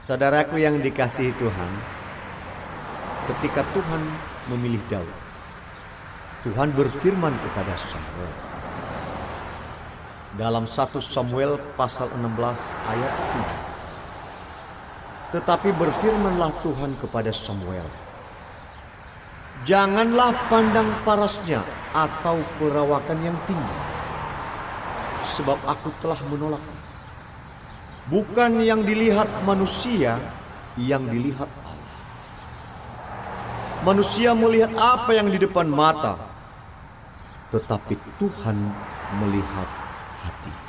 Saudaraku yang dikasihi Tuhan, ketika Tuhan memilih Daud, Tuhan berfirman kepada Samuel. Dalam 1 Samuel pasal 16 ayat 7. Tetapi berfirmanlah Tuhan kepada Samuel, janganlah pandang parasnya atau perawakan yang tinggi, sebab aku telah menolaknya. Bukan yang dilihat manusia, yang dilihat Allah. Manusia melihat apa yang di depan mata, tetapi Tuhan melihat hati.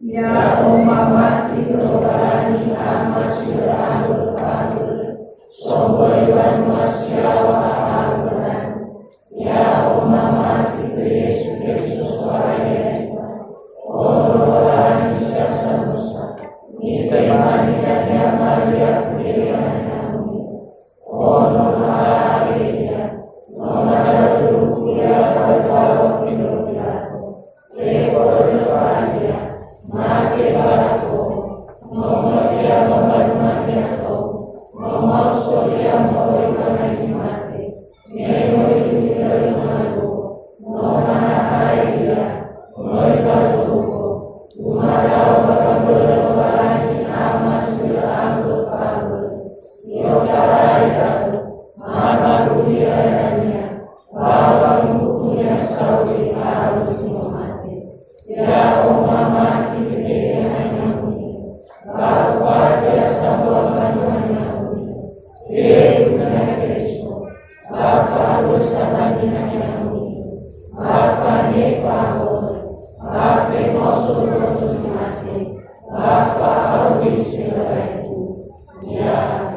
Ya umat mati rohani amasya al-fadil sobat masya wa al-quran ya umat mati Yesus Kristus wahai orang sasa musa nipe manina ya Maria kuliah nami ono haleluya nomada tu ya Bapa filofilato levo Maria mati baraku memoria membantu memosoria membantu mati memori terima menahaya merpasuko umarau berberani amas ambil fabel yogaraikan mana kuliahnya bahwa bukunya sawi harus mati ya umat Bapak sama bantuannya Yesus Kristus Bapak bersama dengan Bapak nefamor Bapak mosul mati Bapak habis itu ya.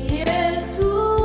Yesus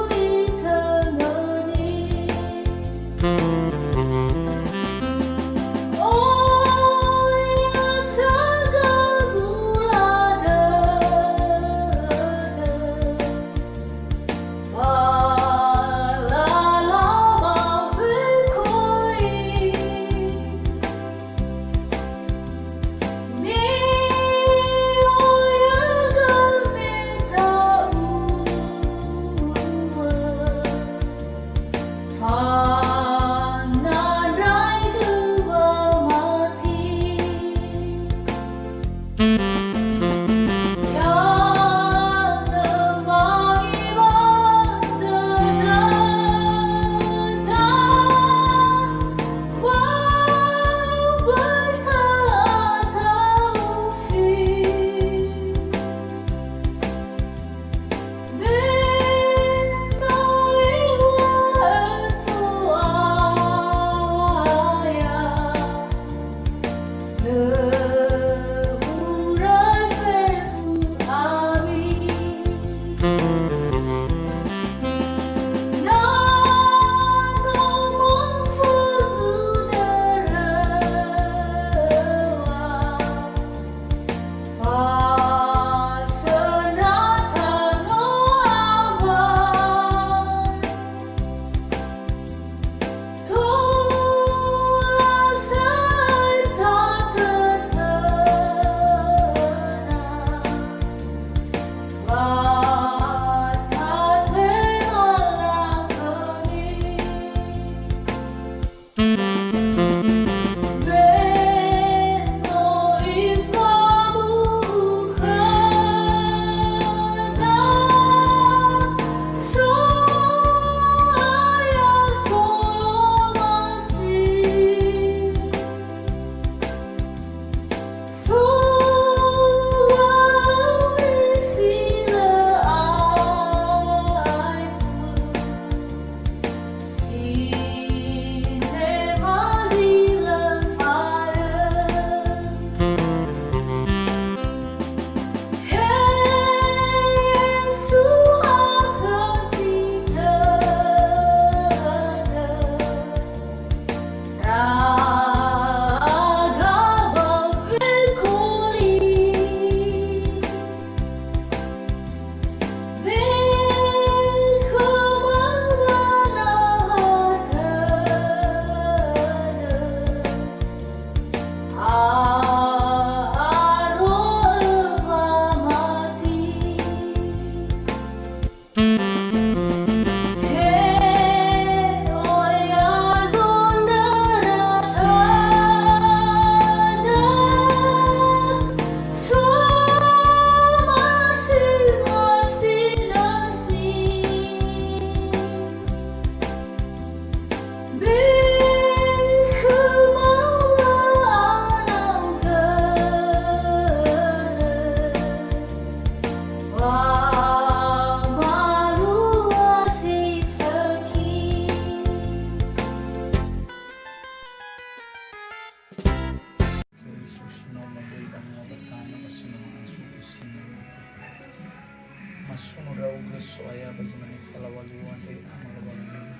waluan de amalawalani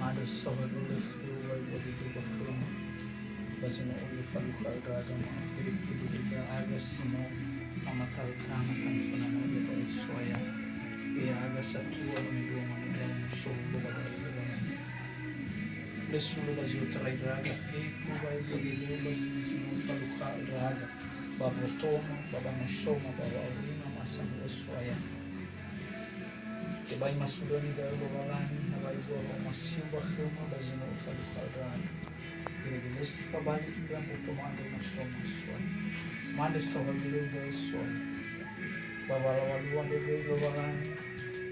mada sawadule wai wadi bakrum bazino uli faluka raga ma fili da agas no amatal kama kan fanamo de soya e agas satu orang dua manudai so boga Lesulu bazio raga fifu vai bodile bazino faluka raga babotoma baba nosoma baba urina masang soya Kebai masudani da lovalani nabai bola masimba khuma bazino faluka raga Kiri fabali ibran botomando nosoma soya Mande sawagile da soya Baba lawaluan de lovalani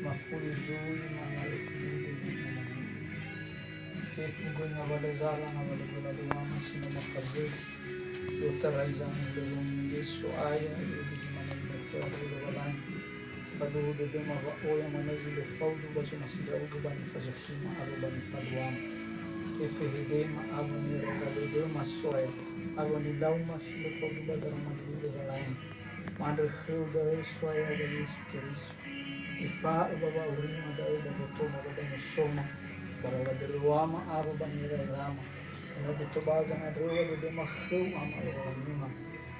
mafuri zui manale fuli Fefu na valezala na valegula de mama sina mafazes Dr. Raizan de Lominde Soaya e Bizimana de Lovalani Badu de Dema Oya Manezi de Faudu Bazu Nasida Ugu Bani Fazakima Aru Bani Faduama Eferidema Agoni Rega de Dema Soya Agoni Dauma Sila Faudu Badarama de Lovalani Madre Hilda Soya de Lisu Kerisu Ifa Baba Urima da Eda Botoma Baba Soma Barawa de Luama Aru Bani Rama Na de Tobaga na Drewa de Demacheu Amalawalima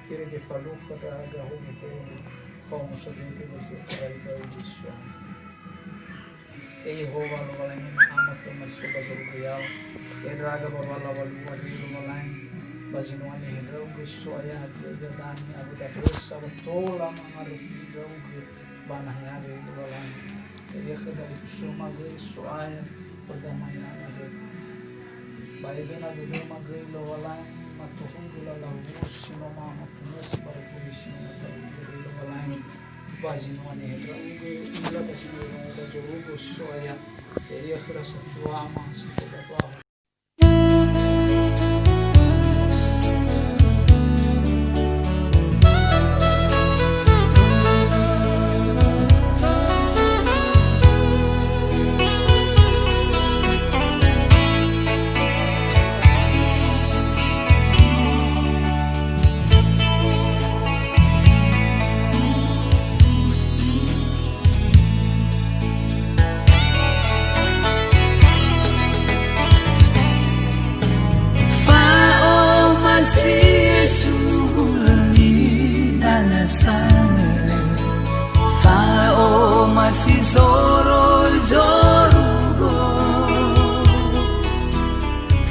Kiri de Faluka da Agahu de Como sa dente você trabalha isso E Jehová Lovalani ama que mais soba Zorugayal E Draga Bavala Valua de Lovalani Bazinuani Hidraugu Soya Hadrega Dani Abu da Rosa Tola Mangarufidraugu Banahayari Lovalani E Yekada Ifusuma Gay Soya Perdamanya Baidena de Dema Gay Lovalani Matuhungula Laus Sinoma Matunas para Polisi Lovalani Bazinuani Hidraugu Ila Bazinuani Hidraugu Soya E Yekada Satuama Sitobaba masih zoro zorugo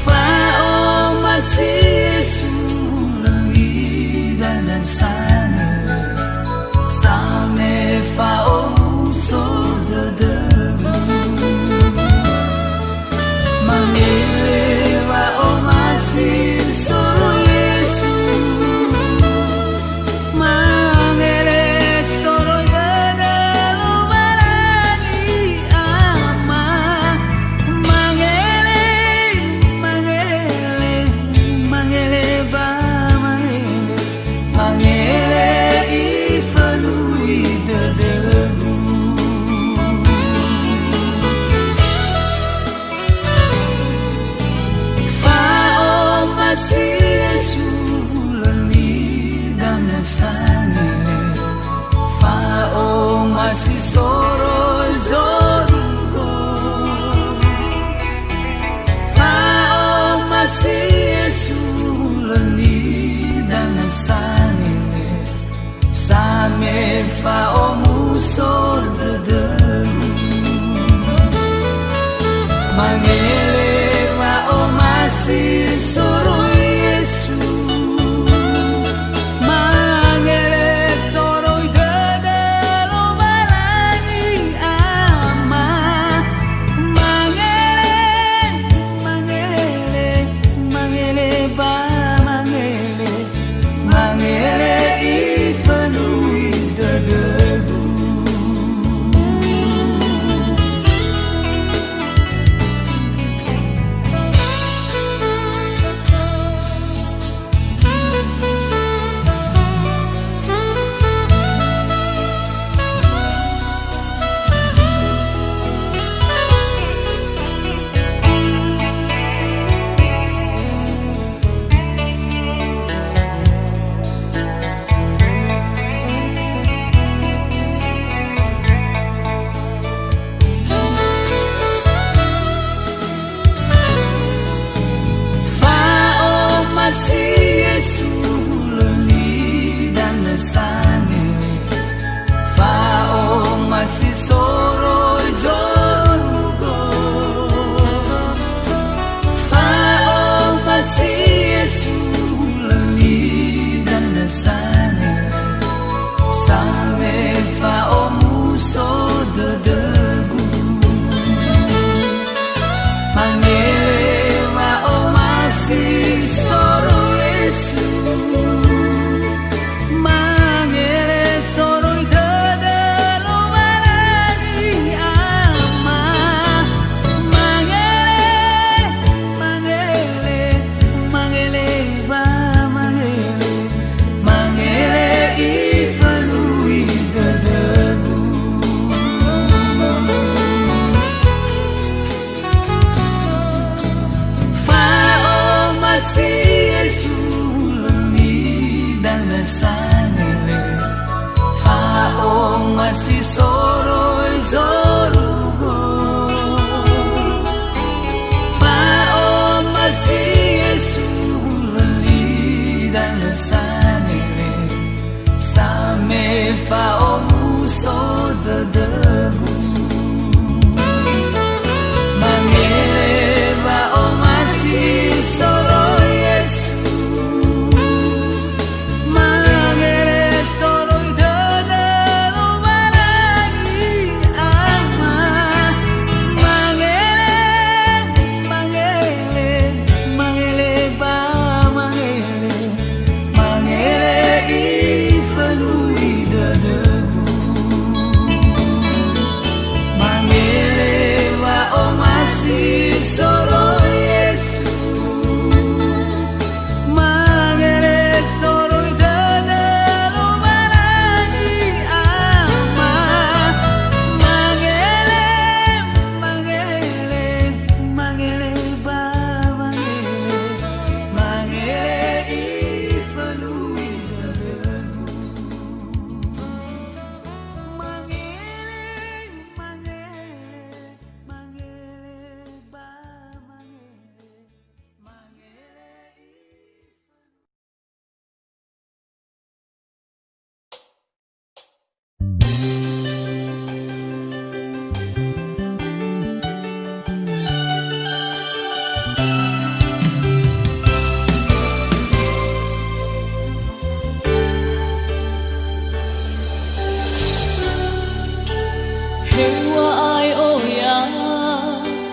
fao masih sulami dan sana same fao so dederu mangile fao masih zoro Yesu masih soro zorugo fao masih sulani dan sane same fao musol dederu mangele fao masih soro Yesu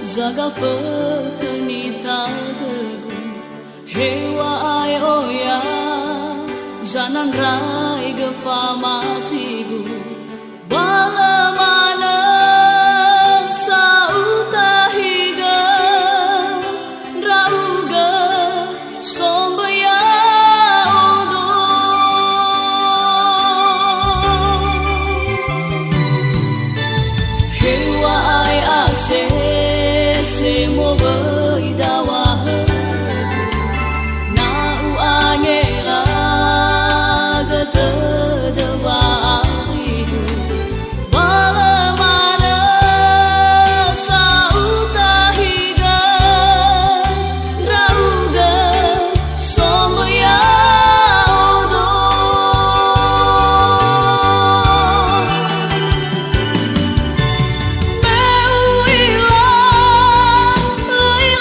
jaga pekenita gegu hewa ai oya janan rai gefamatigu bala mana sautahiga rauga sombaya odo hewa ai ase semo baidawa na u anyela gata dewa Hãy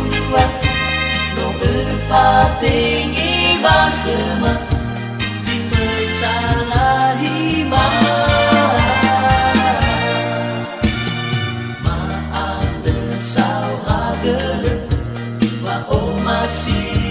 Yeshua no berfating iman kema si salah iman maaf desau hager wa o masih